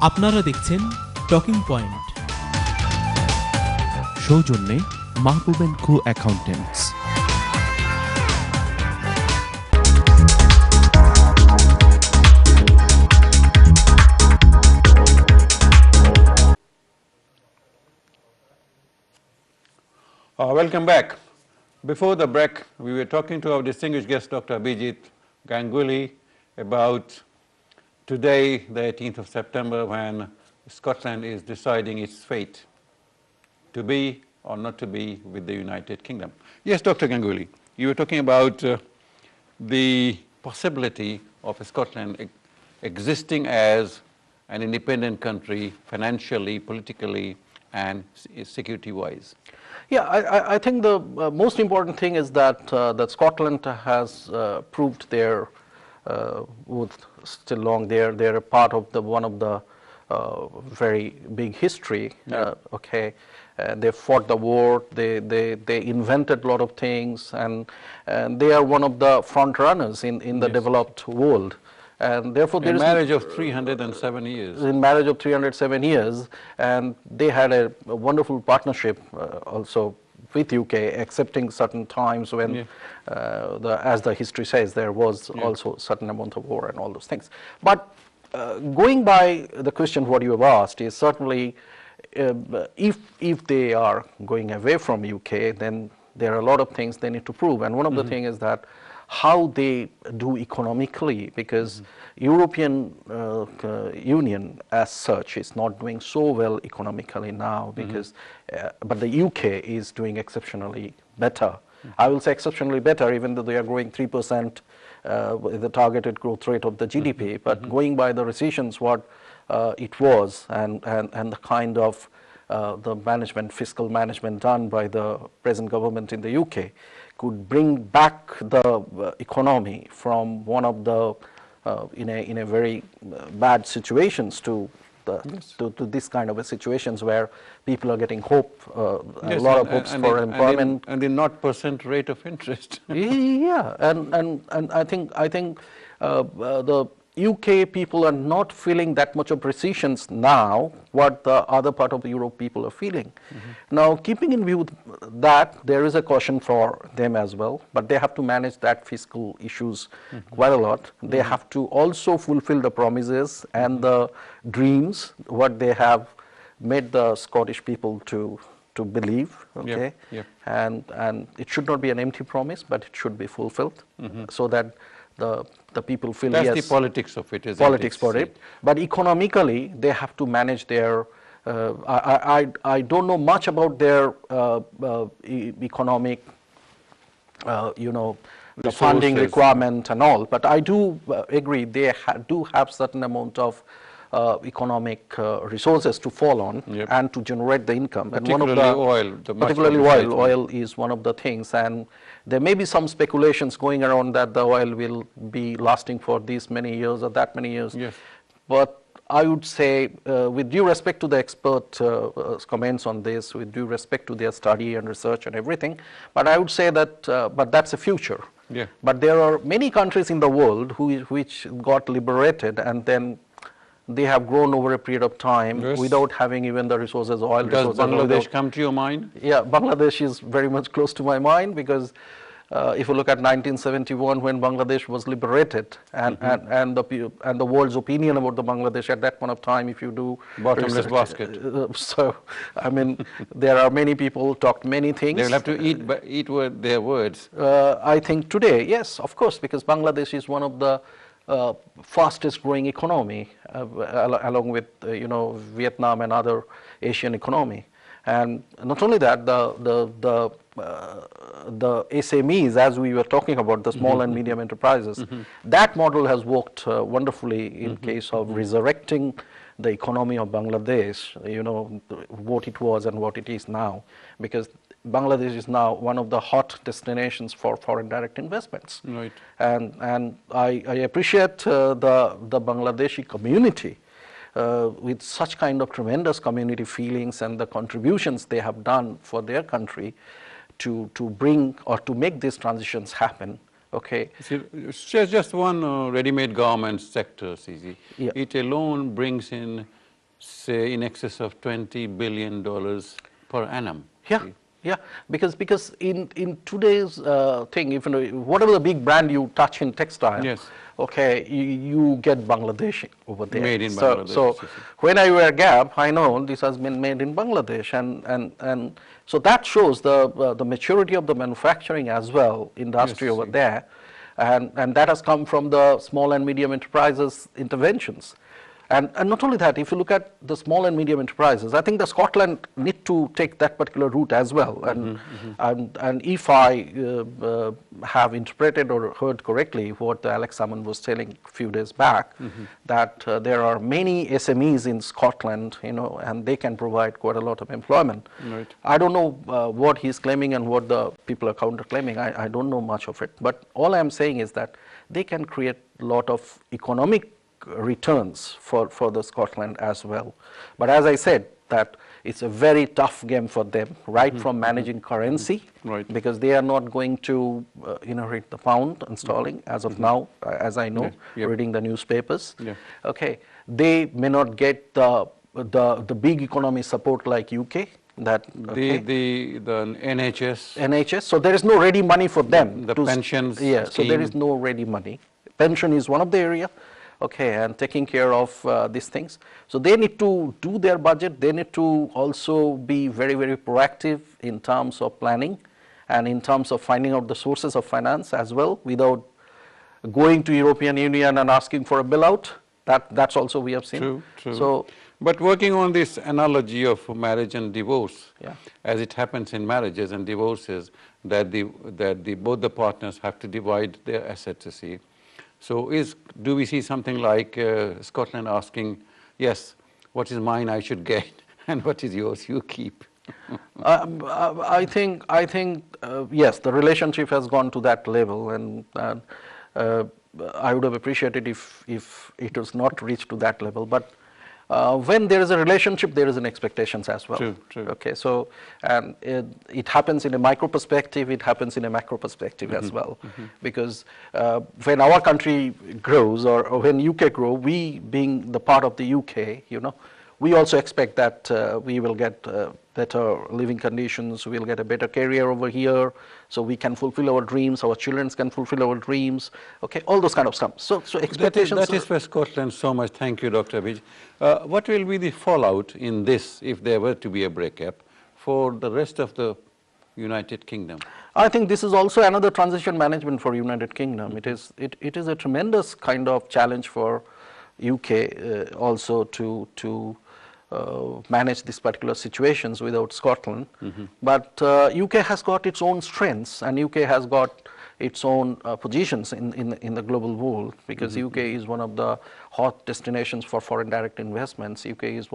আপনারা দেখছেন talking point. সৌজন্যে Mahbub and co accountants. Welcome back. Before the break, we were talking to our distinguished guest, Dr. Abijit Ganguly, about today, the 18th of September, when Scotland is deciding its fate, to be or not to be with the United Kingdom. Yes, Dr. Ganguly, you were talking about the possibility of Scotland existing as an independent country financially, politically, and security-wise. Yeah, I think the most important thing is that that Scotland has proved their still long. They're a part of one of the very big history. Okay, they fought the war. They invented a lot of things, and they are one of the front runners in the developed world. And therefore, there is a marriage of 307 years. In marriage of 307 years, and they had a wonderful partnership also with UK, excepting certain times when, as the history says, there was also certain amount of war and all those things. But going by the question what you have asked is certainly if they are going away from UK, then there are a lot of things they need to prove, and one of the things is that how they do economically, because European Union as such is not doing so well economically now, because but the UK is doing exceptionally better. I will say exceptionally better, even though they are growing 3% the targeted growth rate of the GDP, but going by the recessions what it was, and the kind of the management, fiscal management done by the present government in the UK could bring back the economy from one of the in a very bad situations to this kind of a situations where people are getting hope, a lot of hopes for employment, and the 0% rate of interest. Yeah, and I think the UK people are not feeling that much of recessions now what the other part of the Europe people are feeling. Now, keeping in view that, there is a caution for them as well, but they have to manage that fiscal issues quite a lot. They have to also fulfill the promises and the dreams what they have made the Scottish people to believe, okay? And it should not be an empty promise, but it should be fulfilled, so that the people feel that's the politics of it, isn't politics for it. But economically, they have to manage their. I don't know much about their economic, the funding requirement and all. But I do agree they do have certain amount of economic resources to fall on and to generate the income. Particularly and one of the, oil. Particularly oil. Oil is one of the things, and there may be some speculations going around that the oil will be lasting for these many years or that many years. Yes. But I would say, with due respect to the expert comments on this, with due respect to their study and research and everything, but I would say that, but that's a future. Yeah. But there are many countries in the world which got liberated and then they have grown over a period of time without having even the resources, oil resources. Does Bangladesh come to your mind? Yeah, Bangladesh is very much close to my mind, because if you look at 1971 when Bangladesh was liberated, and the world's opinion about the Bangladesh at that point of time, if you do bottomless basket. So I mean, there are many people talked many things. They will have to eat their words. I think today, yes, of course, because Bangladesh is one of the fastest growing economy, along with Vietnam and other Asian economy. And not only that, the SMEs, as we were talking about, the small and medium enterprises, that model has worked wonderfully in case of resurrecting the economy of Bangladesh, what it was and what it is now, because Bangladesh is now one of the hot destinations for foreign direct investments. Right. And I appreciate the Bangladeshi community with such kind of tremendous community feelings and the contributions they have done for their country to bring or to make these transitions happen. Okay. See, just one ready-made garment sector, CZ. Yeah. It alone brings in say, in excess of $20 billion per annum. Yeah, See? yeah, because in today's thing, if whatever the big brand you touch in textile, Yes. okay, you get Bangladesh over there. Made in So, Bangladesh, so you see. when I wear Gap, I know this has been made in Bangladesh, and so that shows the maturity of the manufacturing as well, industry Yes, over see. there, and that has come from the small and medium enterprises interventions. And not only that, if you look at the small and medium enterprises, I think the Scotland need to take that particular route as well. And if I have interpreted or heard correctly what Alex Salmon was telling a few days back, that there are many SMEs in Scotland, and they can provide quite a lot of employment. Right. I don't know what he's claiming and what the people are counter claiming. I don't know much of it. But all I'm saying is that they can create a lot of economic returns for the Scotland as well. But as I said, that it's a very tough game for them, right from managing currency, Right. because they are not going to inherit the pound installing as of now, as I know, Yep. reading the newspapers. Yeah. Okay, they may not get the big economy support like UK. That okay. The NHS, NHS, so there is no ready money for them. the pensions Yeah, so there scheme. is no ready money. Pension is one of the area, okay, and taking care of these things. So they need to do their budget. They need to also be very, very proactive in terms of planning and in terms of finding out the sources of finance as well, without going to European Union and asking for a bailout. That's also we have seen. True, true. So, but working on this analogy of marriage and divorce, Yeah. as it happens in marriages and divorces, that both the partners have to divide their assets, you see. So do we see something like Scotland asking, yes, what is mine I should get, and what is yours you keep? I think yes, the relationship has gone to that level, and I would have appreciated if it was not reached to that level. But when there is a relationship, there is an expectations as well. True, true. Okay, so and it happens in a micro perspective, it happens in a macro perspective as well, because when our country grows or when UK grow, we being the part of the UK, we also expect that we will get better living conditions, we'll get a better career over here, so we can fulfill our dreams, our children can fulfill our dreams, okay, all those kind of stuff. So expectations. That is for Scotland so much. Thank you, Dr. Abijit. What will be the fallout in this, if there were to be a breakup, for the rest of the United Kingdom? I think this is also another transition management for United Kingdom. It is a tremendous kind of challenge for UK also to manage these particular situations without Scotland. But UK has got its own strengths, and UK has got its own positions in the global world, because UK is one of the hot destinations for foreign direct investments. UK is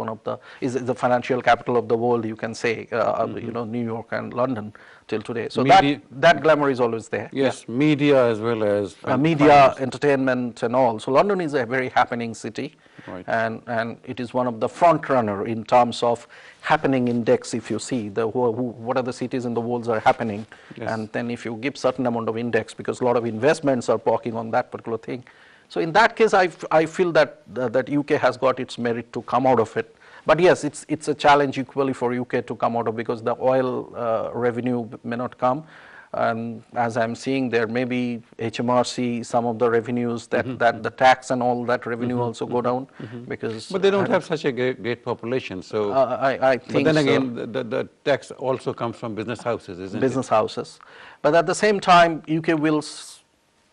is the financial capital of the world, you can say, New York and London till today. So that glamour is always there. Yes, yeah. Media as well as media, finance. Entertainment and all. So London is a very happening city. Right. And it is one of the front runner in terms of happening index. If you see what are the cities in the world are happening, yes. And then if you give certain amount of index, because a lot of investments are working on that particular thing. So in that case, I feel that UK has got its merit to come out of it. But yes, it's a challenge equally for UK to come out of, because the oil revenue may not come. And as I'm seeing, there may be HMRC, some of the revenues that the tax and all that revenue also go down, because. But they don't have such a great population, so. I think. But then again, the tax also comes from business houses, isn't it? Business houses, but at the same time, UK will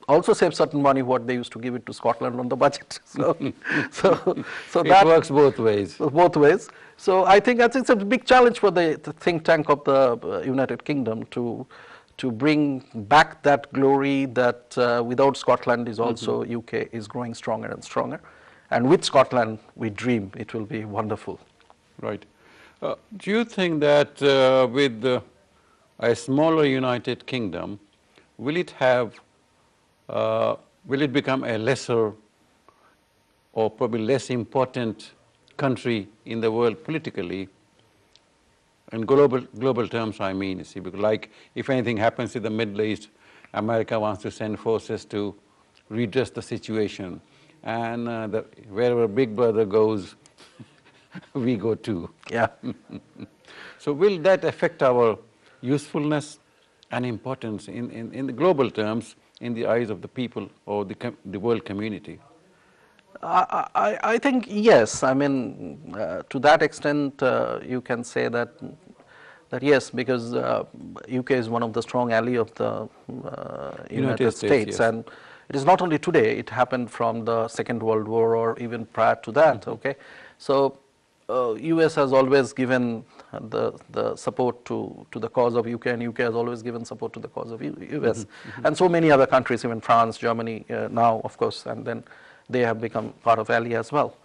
also save certain money what they used to give it to Scotland on the budget. So It that works both ways. Both ways. So I think it's a big challenge for the think tank of the United Kingdom to bring back that glory that without Scotland is also UK is growing stronger and stronger. And with Scotland, we dream it will be wonderful. Right. Do you think that with a smaller United Kingdom, will it become a lesser or probably less important country in the world politically? In global terms, I mean, you see, because like if anything happens in the Middle East, America wants to send forces to redress the situation, and wherever Big Brother goes, we go too. Yeah. So will that affect our usefulness and importance in the global terms in the eyes of the people or the world community? I think yes. I mean, to that extent, you can say that yes, because UK is one of the strong ally of the United States, yes. and it is not only today. It happened from the Second World War or even prior to that. Okay, so US has always given the support to the cause of UK, and UK has always given support to the cause of US, and so many other countries, even France, Germany, now of course, and then they have become part of ally as well.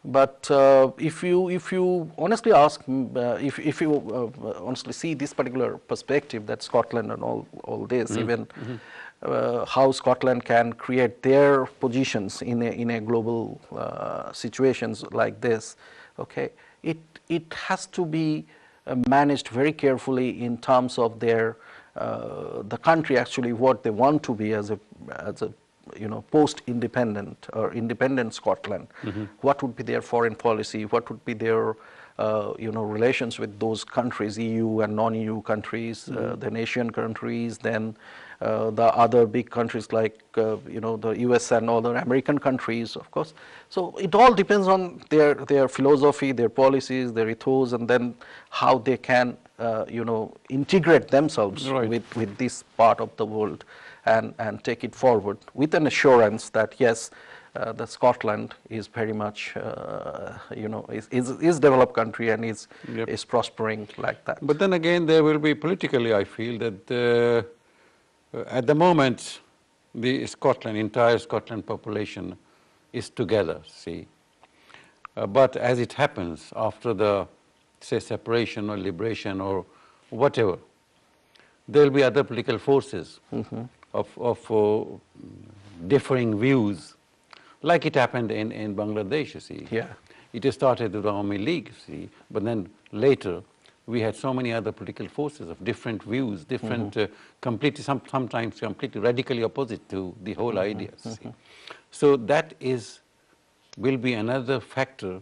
But if you honestly ask, if you honestly see this particular perspective, that Scotland and all this, even how Scotland can create their positions in a global situations like this, okay, it has to be managed very carefully in terms of their the country actually what they want to be as a post-independent or independent Scotland. What would be their foreign policy? What would be their relations with those countries, EU and non-EU countries, then Asian countries, then the other big countries like the US and other American countries, of course. So it all depends on their philosophy, their policies, their ethos, and then how they can integrate themselves with this part of the world and take it forward with an assurance that yes, that Scotland is very much is developed country and is prospering like that. But then again, there will be politically, I feel that at the moment the entire Scotland population is together, see. But as it happens after the, say, separation or liberation or whatever, there will be other political forces of differing views, like it happened in Bangladesh, you see. Yeah. It started with the Army League, see, but then later we had so many other political forces of different views, different, completely, sometimes completely radically opposite to the whole idea, see. So that will be another factor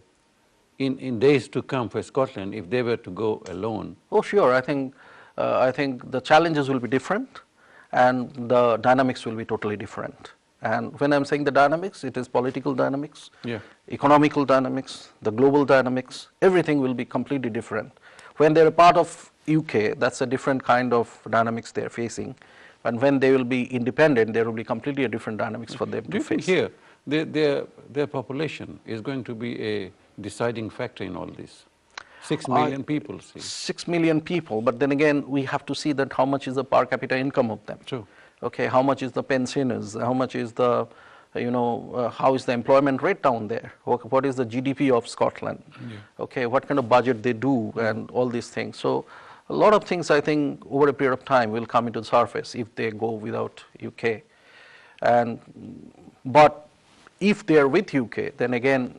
in days to come for Scotland if they were to go alone. Oh, sure. I think the challenges will be different, and the dynamics will be totally different. And when I'm saying the dynamics, it is political dynamics, economical dynamics, the global dynamics. Everything will be completely different. When they're a part of UK, that's a different kind of dynamics they're facing. And when they will be independent, there will be completely a different dynamics for them to face. Here, their population is going to be a deciding factor in all this. 6 million people, see. 6 million people, but then again, we have to see that how much is the per capita income of them. True. Okay, how much is the pensioners? How much is the, how is the employment rate down there? What is the GDP of Scotland? Okay, what kind of budget they do and all these things. So a lot of things, I think, over a period of time will come into the surface if they go without UK. But if they are with UK, then again,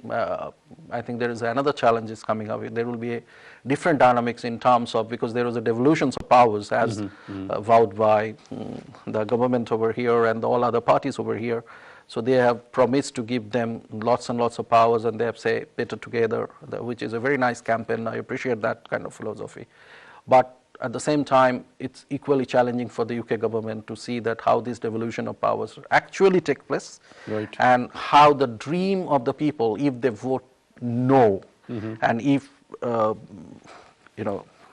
I think there is another challenge is coming up. There will be a different dynamics in terms of, because there was a devolution of powers as vowed by the government over here and all other parties over here. So they have promised to give them lots and lots of powers, and they have said better together, which is a very nice campaign. I appreciate that kind of philosophy. But at the same time, it's equally challenging for the UK government to see that how this devolution of powers actually take place, and how the dream of the people, if they vote no, and if,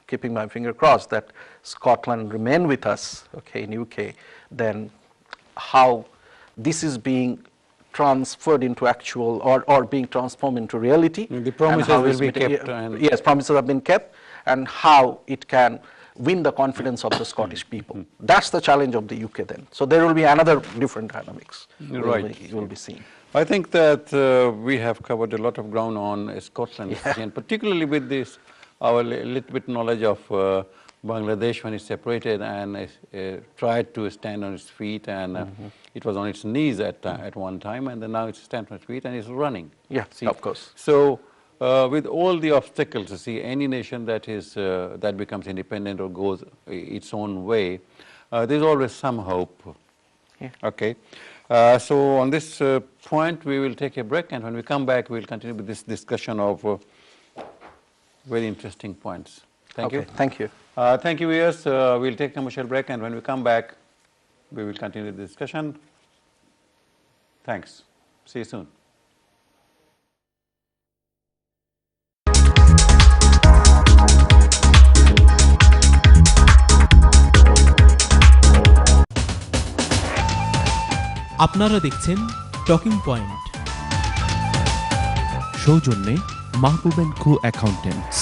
keeping my finger crossed that Scotland remain with us, okay, in UK, then how this is being transferred into actual or being transformed into reality. The promises will be kept. Yes, promises have been kept, and how it can win the confidence of the Scottish people. That's the challenge of the UK then. So there will be another different dynamics will be seen. I think that we have covered a lot of ground on Scotland, and particularly with this, our little bit knowledge of Bangladesh when it separated and tried to stand on its feet, and it was on its knees at one time, and then now it stands on its feet and it's running. Yeah, of course. So with all the obstacles, you see, any nation that becomes independent or goes its own way, there's always some hope. Yeah. Okay. So on this point, we will take a break, and when we come back, we'll continue with this discussion of very interesting points. Thank you. Thank you. Thank you, viewers. We'll take a commercial break, and when we come back, we will continue the discussion. Thanks. See you soon. আপনারা দেখছেন talking point. সৌজন্যে মাহবুব and co accountants.